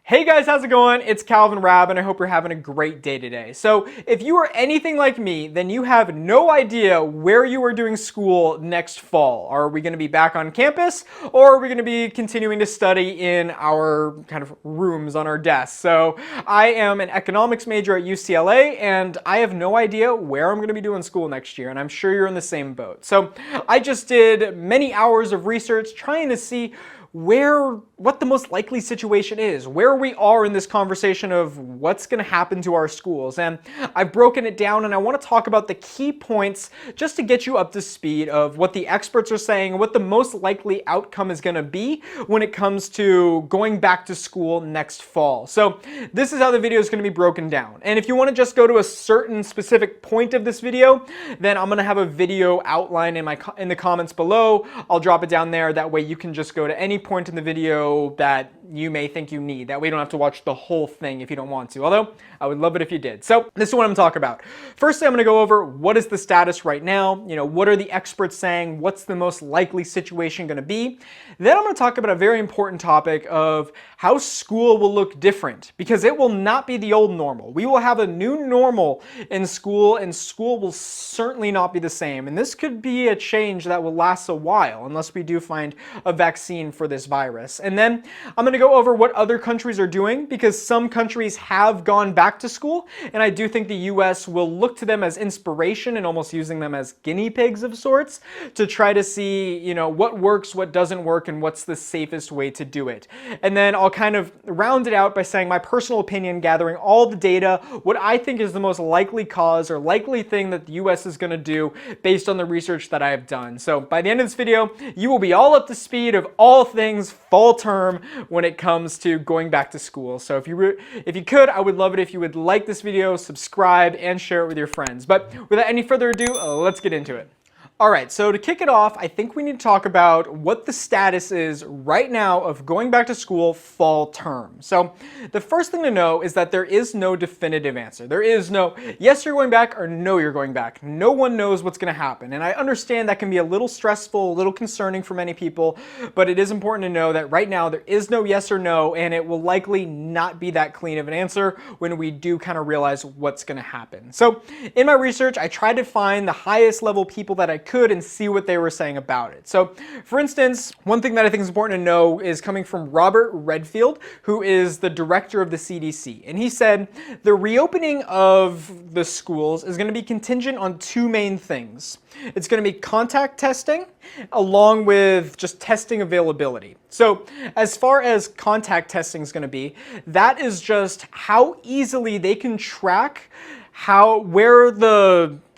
Hey guys, how's it going? It's Calvin Raab, and I hope you're having a great day today. So, if you are anything like me, then you have no idea where you are doing school next fall. Are we going to be back on campus, or are we going to be continuing to study in our kind of rooms on our desks? So, I am an economics major at UCLA, and I have no idea where I'm going to be doing school next year, and I'm sure you're in the same boat. So, I just did many hours of research trying to see what the most likely situation is, where we are in this conversation of what's going to happen to our schools. And I've broken it down, and I want to talk about the key points just to get you up to speed of what the experts are saying, what the most likely outcome is going to be when it comes to going back to school next fall. So this is how the video is going to be broken down. And if you want to just go to a certain specific point of this video, then I'm going to have a video outline in the comments below. I'll drop it down there. That way you can just go to any point in the video that you may think you need. That way you don't have to watch the whole thing if you don't want to. Although, I would love it if you did. So, this is what I'm going to talk about. Firstly, I'm going to go over what is the status right now. What are the experts saying? What's the most likely situation going to be? Then I'm going to talk about a very important topic of how school will look different, because it will not be the old normal. We will have a new normal in school, and school will certainly not be the same. And this could be a change that will last a while, unless we do find a vaccine for this virus. And then I'm going to go over what other countries are doing, because some countries have gone back to school, and I do think the US will look to them as inspiration and almost using them as guinea pigs of sorts to try to see, what works, what doesn't work, and what's the safest way to do it. And then I'll kind of round it out by saying my personal opinion, gathering all the data, what I think is the most likely cause or likely thing that the US is going to do based on the research that I have done. So by the end of this video, you will be all up to speed of all things fall term when it comes to going back to school. So if you could, I would love it if you would like this video, subscribe, and share it with your friends. But without any further ado, let's get into it. Alright, so to kick it off, I think we need to talk about what the status is right now of going back to school fall term. So the first thing to know is that there is no definitive answer. There is no yes, you're going back, or no, you're going back. No one knows what's going to happen. And I understand that can be a little stressful, a little concerning for many people, but it is important to know that right now there is no yes or no, and it will likely not be that clean of an answer when we do kind of realize what's going to happen. So in my research, I tried to find the highest level people that I could and see what they were saying about it. So, for instance, one thing that I think is important to know is coming from Robert Redfield, who is the director of the CDC. And he said the reopening of the schools is going to be contingent on two main things. It's going to be contact testing along with just testing availability. So as far as contact testing is going to be, that is just how easily they can track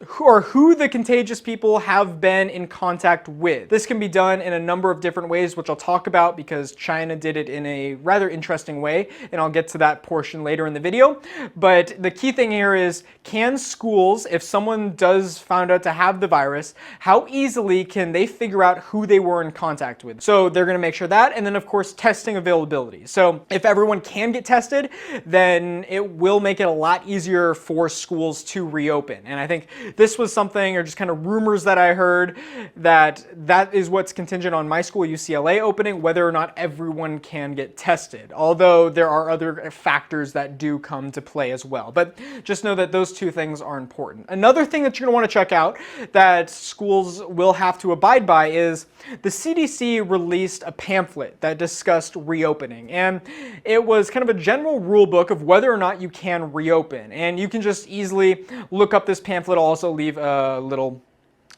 who the contagious people have been in contact with. This can be done in a number of different ways, which I'll talk about because China did it in a rather interesting way, and I'll get to that portion later in the video. But the key thing here is, can schools, if someone does found out to have the virus, how easily can they figure out who they were in contact with? So they're going to make sure that, and then of course testing availability. So if everyone can get tested, then it will make it a lot easier for schools to reopen. And I think this was something, or just kind of rumors that I heard, that is what's contingent on my school, UCLA, opening, whether or not everyone can get tested. Although there are other factors that do come to play as well. But just know that those two things are important. Another thing that you're going to want to check out that schools will have to abide by is the CDC released a pamphlet that discussed reopening. And it was kind of a general rule book of whether or not you can reopen. And you can just easily look up this pamphlet. I'll also leave a little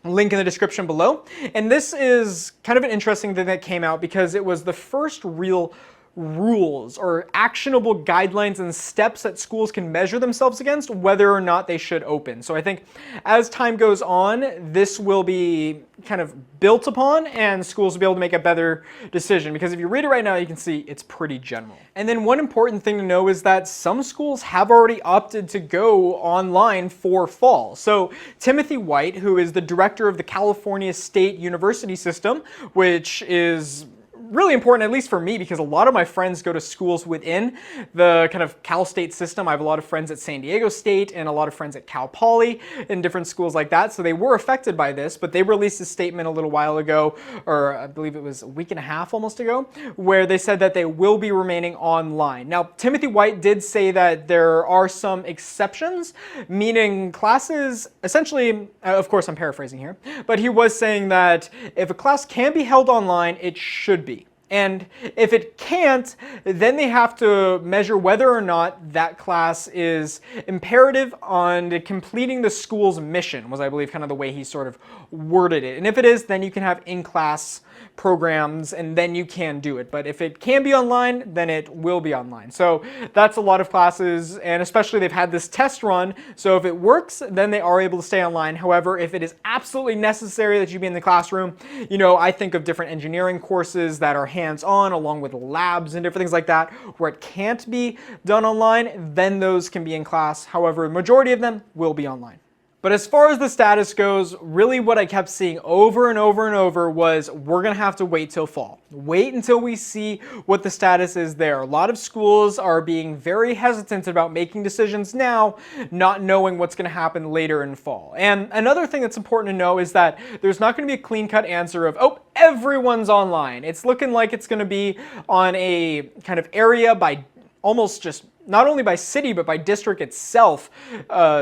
link in the description below. And this is kind of an interesting thing that came out because it was the first real rules or actionable guidelines and steps that schools can measure themselves against whether or not they should open. So I think as time goes on, this will be kind of built upon and schools will be able to make a better decision, because if you read it right now, you can see it's pretty general. And then one important thing to know is that some schools have already opted to go online for fall. So Timothy White, who is the director of the California State University System, which is really important, at least for me, because a lot of my friends go to schools within the kind of Cal State system. I have a lot of friends at San Diego State and a lot of friends at Cal Poly and different schools like that. So they were affected by this, but they released a statement a little while ago, or I believe it was a week and a half almost ago, where they said that they will be remaining online. Now, Timothy White did say that there are some exceptions, meaning classes, essentially, of course I'm paraphrasing here, but he was saying that if a class can be held online, it should be. And if it can't, then they have to measure whether or not that class is imperative on completing the school's mission, was I believe kind of the way he sort of worded it. And if it is, then you can have in-class programs and then you can do it. But if it can be online, then it will be online. So that's a lot of classes, and especially they've had this test run. So if it works, then they are able to stay online. However, if it is absolutely necessary that you be in the classroom, I think of different engineering courses that are hands-on along with labs and different things like that where it can't be done online, then those can be in class. However, the majority of them will be online. But as far as the status goes, really what I kept seeing over and over and over was we're going to have to wait till fall. Wait until we see what the status is there. A lot of schools are being very hesitant about making decisions now, not knowing what's going to happen later in fall. And another thing that's important to know is that there's not going to be a clean-cut answer of, oh, everyone's online. It's looking like it's going to be on a kind of area by almost just not only by city, but by district itself,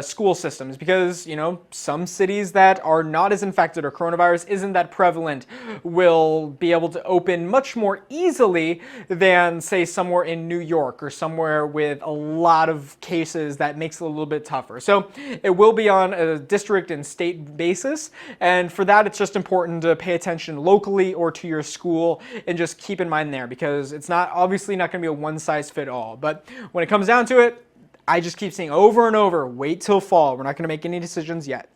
school systems. Because, some cities that are not as infected or coronavirus isn't that prevalent will be able to open much more easily than, say, somewhere in New York or somewhere with a lot of cases that makes it a little bit tougher. So it will be on a district and state basis. And for that, it's just important to pay attention locally or to your school and just keep in mind there, because it's obviously not going to be a one-size-fits-all. But when it comes down to it, I just keep saying over and over, wait till fall. We're not going to make any decisions yet.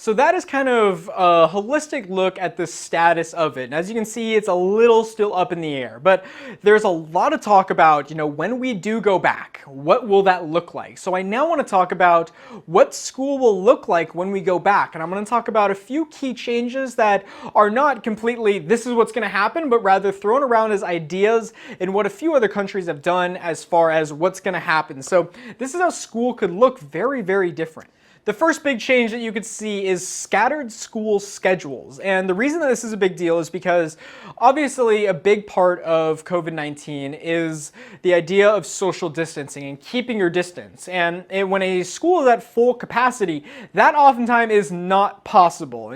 So that is kind of a holistic look at the status of it. And as you can see, it's a little still up in the air, but there's a lot of talk about, when we do go back, what will that look like? So I now want to talk about what school will look like when we go back. And I'm going to talk about a few key changes that are not completely, this is what's going to happen, but rather thrown around as ideas in what a few other countries have done as far as what's going to happen. So this is how school could look very, very different. The first big change that you could see is scattered school schedules. And the reason that this is a big deal is because obviously a big part of COVID-19 is the idea of social distancing and keeping your distance. And when a school is at full capacity, that oftentimes is not possible.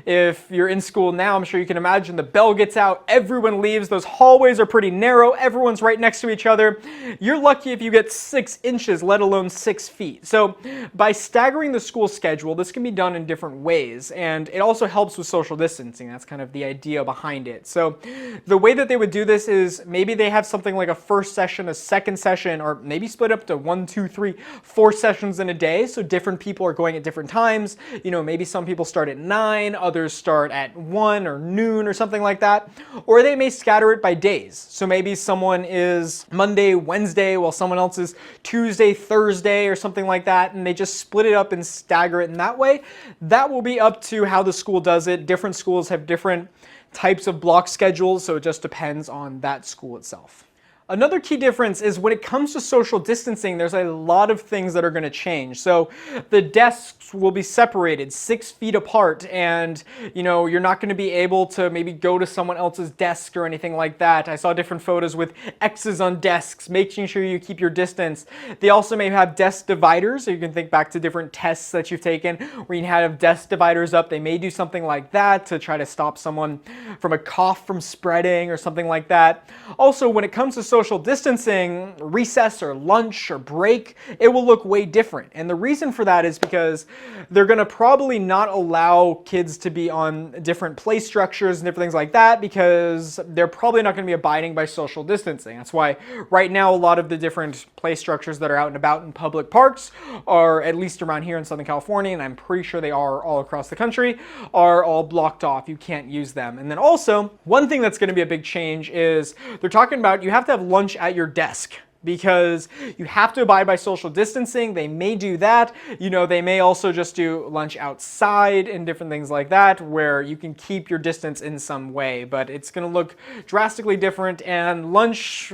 If you're in school now, I'm sure you can imagine the bell gets out, everyone leaves, those hallways are pretty narrow, everyone's right next to each other. You're lucky if you get 6 inches, let alone 6 feet. So by staggering the school schedule, this can be done in different ways, and it also helps with social distancing. That's kind of the idea behind it. So the way that they would do this is maybe they have something like a first session, a second session, or maybe split up to 1, 2, 3, 4 sessions in a day. So different people are going at different times. Maybe some people start at 9, others start at 1 or noon or something like that. Or they may scatter it by days. So maybe someone is Monday, Wednesday, while someone else is Tuesday, Thursday, or something like that, and they just split it up and stagger it in that way. That will be up to how the school does it. Different schools have different types of block schedules, so it just depends on that school itself. Another key difference is when it comes to social distancing, there's a lot of things that are going to change. So the desks will be separated 6 feet apart, and you're not going to be able to maybe go to someone else's desk or anything like that. I saw different photos with X's on desks, making sure you keep your distance. They also may have desk dividers, so you can think back to different tests that you've taken where you have desk dividers up. They may do something like that to try to stop someone from a cough from spreading or something like that. Also, when it comes to social distancing, recess or lunch or break, it will look way different. And the reason for that is because they're going to probably not allow kids to be on different play structures and different things like that, because they're probably not going to be abiding by social distancing. That's why right now a lot of the different play structures that are out and about in public parks, are at least around here in Southern California, and I'm pretty sure they are all across the country, are all blocked off. You can't use them. And then also, one thing that's going to be a big change is they're talking about you have to have lunch at your desk. because you have to abide by social distancing. They may do that. They may also just do lunch outside and different things like that where you can keep your distance in some way, but it's going to look drastically different, and lunch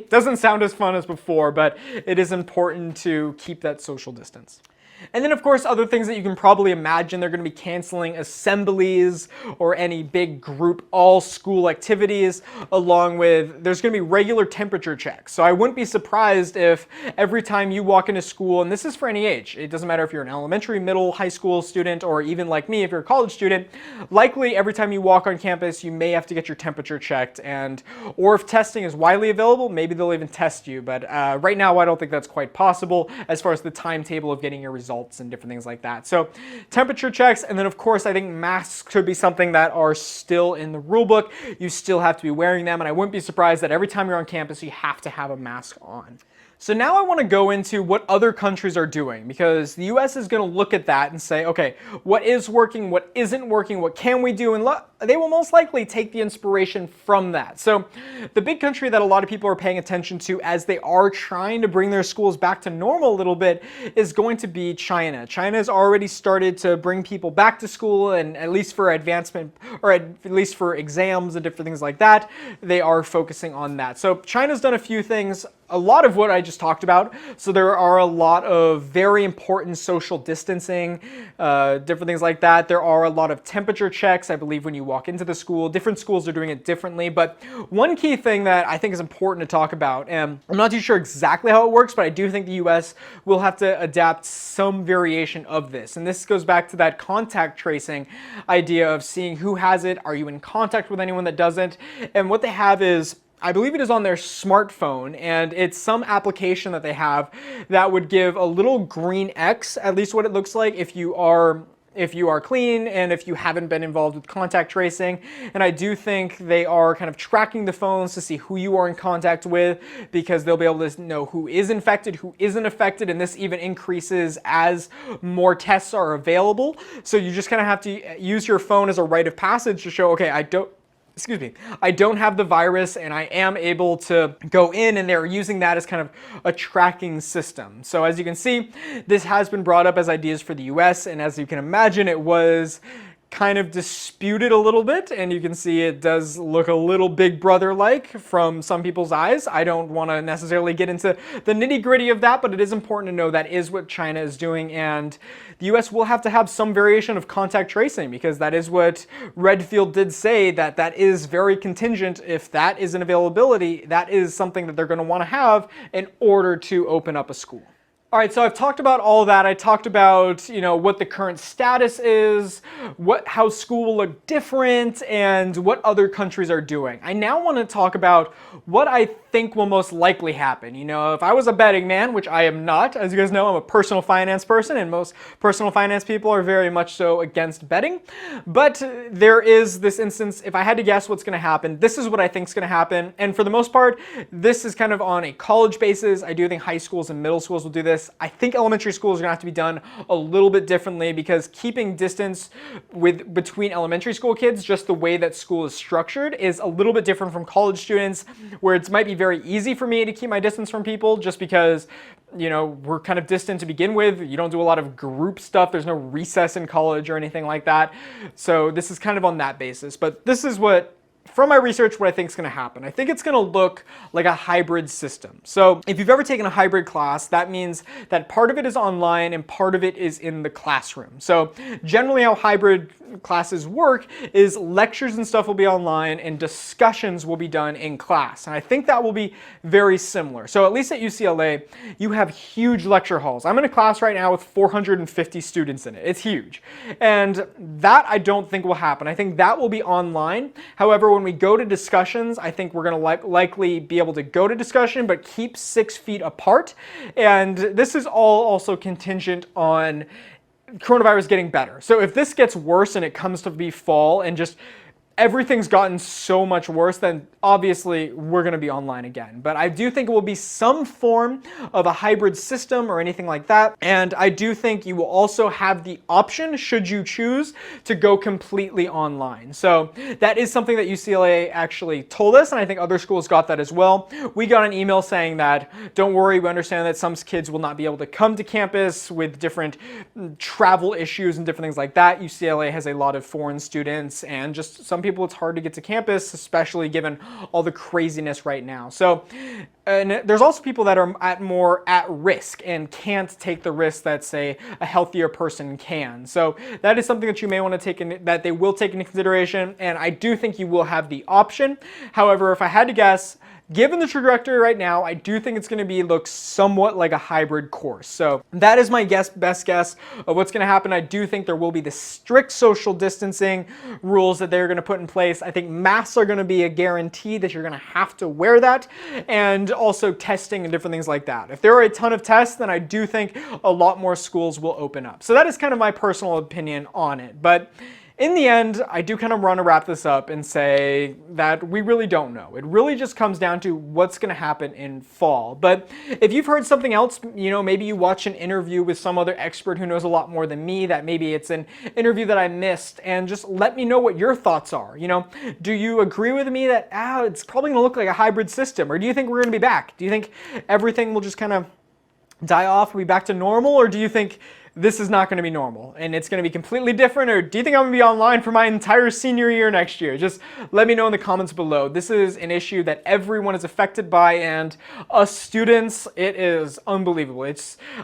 doesn't sound as fun as before, but it is important to keep that social distance. And then, of course, other things that you can probably imagine, they're going to be canceling assemblies or any big group all-school activities, along with there's going to be regular temperature checks. So I wouldn't be surprised if every time you walk into school, and this is for any age, it doesn't matter if you're an elementary, middle, high school student, or even like me, if you're a college student, likely every time you walk on campus, you may have to get your temperature checked, or if testing is widely available, maybe they'll even test you. But right now, I don't think that's quite possible as far as the timetable of getting your results and different things like that. So temperature checks, and then of course I think masks could be something that are still in the rule book. You still have to be wearing them, and I wouldn't be surprised that every time you're on campus you have to have a mask on. So now I want to go into what other countries are doing, because the US is going to look at that and say, okay, what is working, what isn't working, what can we do, and they will most likely take the inspiration from that. So the big country that a lot of people are paying attention to as they are trying to bring their schools back to normal a little bit is going to be China. China has already started to bring people back to school, and at least for advancement, or at least for exams and different things like that, they are focusing on that. So China's done a few things, a lot of what I just talked about. So there are a lot of very important social distancing, different things like that. There are a lot of temperature checks, I believe, when you walk into the school. Different schools are doing it differently, but one key thing that I think is important to talk about, and I'm not too sure exactly how it works, but I do think the US will have to adapt some variation of this. And this goes back to that contact tracing idea of seeing who has it, are you in contact with anyone that doesn't, and what they have is, I believe it is on their smartphone, and it's some application that they have that would give a little green X, at least what it looks like, if you are clean and if you haven't been involved with contact tracing. And I do think they are kind of tracking the phones to see who you are in contact with, because they'll be able to know who is infected, who isn't affected, and this even increases as more tests are available. So you just kind of have to use your phone as a rite of passage to show, okay, I don't have the virus and I am able to go in, and they're using that as kind of a tracking system. So as you can see, this has been brought up as ideas for the US, and as you can imagine, it was kind of disputed a little bit, and you can see it does look a little Big Brother-like from some people's eyes. I don't want to necessarily get into the nitty-gritty of that, but it is important to know that is what China is doing, and the US will have to have some variation of contact tracing, because that is what Redfield did say, that is very contingent. If that is an availability, that is something that they're going to want to have in order to open up a school. All right, so I've talked about all that. I talked about, what the current status is, how school will look different, and what other countries are doing. I now want to talk about what I think will most likely happen. If I was a betting man, which I am not, as you guys know, I'm a personal finance person, and most personal finance people are very much so against betting. But there is this instance, if I had to guess what's going to happen, this is what I think is going to happen. And for the most part, this is kind of on a college basis. I do think high schools and middle schools will do this. I think elementary schools are going to have to be done a little bit differently, because keeping distance between elementary school kids, just the way that school is structured, is a little bit different from college students, where it might be very easy for me to keep my distance from people just because, we're kind of distant to begin with. You don't do a lot of group stuff. There's no recess in college or anything like that. So this is kind of on that basis. But this is from my research, what I think is going to happen. I think it's going to look like a hybrid system. So if you've ever taken a hybrid class, that means that part of it is online and part of it is in the classroom. So generally how hybrid classes work is lectures and stuff will be online and discussions will be done in class. And I think that will be very similar. So at least at UCLA, you have huge lecture halls. I'm in a class right now with 450 students in it. It's huge. And that I don't think will happen. I think that will be online. However, when we go to discussions, I think we're going to likely be able to go to discussion, but keep 6 feet apart. And this is all also contingent on coronavirus getting better. So if this gets worse and it comes to be fall and just everything's gotten so much worse, then obviously we're going to be online again. But I do think it will be some form of a hybrid system or anything like that. And I do think you will also have the option, should you choose, to go completely online. So that is something that UCLA actually told us, and I think other schools got that as well. We got an email saying that, don't worry, we understand that some kids will not be able to come to campus with different travel issues and different things like that. UCLA has a lot of foreign students, and just some people it's hard to get to campus, especially given all the craziness right now. So, and there's also people that are more at risk and can't take the risk that, say, a healthier person can. So that is something that you may want to take in, that they will take into consideration, and I do think you will have the option. However, if I had to guess, given the trajectory right now, I do think it's going to look somewhat like a hybrid course. So that is my best guess of what's going to happen. I do think there will be the strict social distancing rules that they're going to put in place. I think masks are going to be a guarantee that you're going to have to wear that, and also testing and different things like that. If there are a ton of tests, then I do think a lot more schools will open up. So that is kind of my personal opinion on it. But in the end, I do kind of want to wrap this up and say that we really don't know. It really just comes down to what's going to happen in fall. But if you've heard something else, maybe you watch an interview with some other expert who knows a lot more than me, that maybe it's an interview that I missed, and just let me know what your thoughts are. Do you agree with me that it's probably going to look like a hybrid system? Or do you think we're going to be back? Do you think everything will just kind of die off, we'll be back to normal? Or do you think this is not going to be normal and it's going to be completely different? Or do you think I'm going to be online for my entire senior year next year? Just let me know in the comments below. This is an issue that everyone is affected by, and us students, it is unbelievable.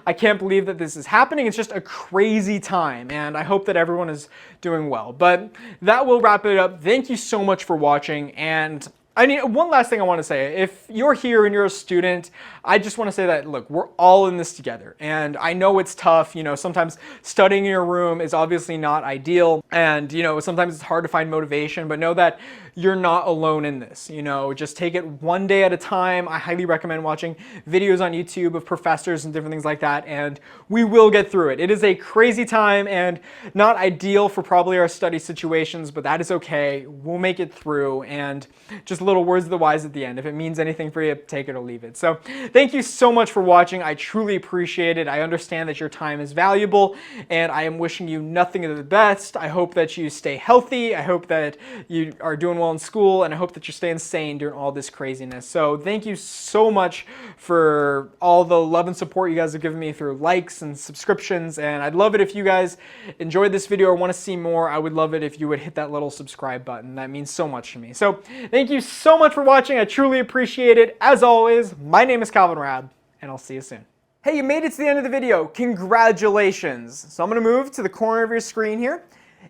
I can't believe that this is happening. It's just a crazy time, and I hope that everyone is doing well. But that will wrap it up. Thank you so much for watching, and one last thing I want to say. If you're here and you're a student, I just want to say that, look, we're all in this together. And I know it's tough. Sometimes studying in your room is obviously not ideal. And, sometimes it's hard to find motivation. But know that you're not alone in this. Just take it one day at a time. I highly recommend watching videos on YouTube of professors and different things like that. And we will get through it. It is a crazy time and not ideal for probably our study situations, but that is okay. We'll make it through. And just little words of the wise at the end. If it means anything for you, take it or leave it. So thank you so much for watching. I truly appreciate it. I understand that your time is valuable, and I am wishing you nothing but the best. I hope that you stay healthy. I hope that you are doing well in school, and I hope that you're staying sane during all this craziness. So thank you so much for all the love and support you guys have given me through likes and subscriptions, and I'd love it if you guys enjoyed this video or want to see more. I would love it if you would hit that little subscribe button. That means so much to me. So thank you so much for watching. I truly appreciate it. As always, my name is Raab, and I'll see you soon. Hey, you made it to the end of the video. Congratulations. So I'm going to move to the corner of your screen here.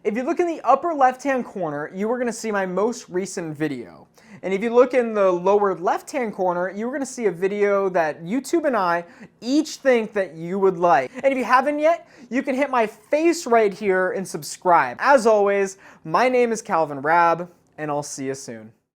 If you look in the upper left-hand corner, you are going to see my most recent video. And if you look in the lower left-hand corner, you're going to see a video that YouTube and I each think that you would like. And if you haven't yet, you can hit my face right here and subscribe. As always, my name is Raab, and I'll see you soon.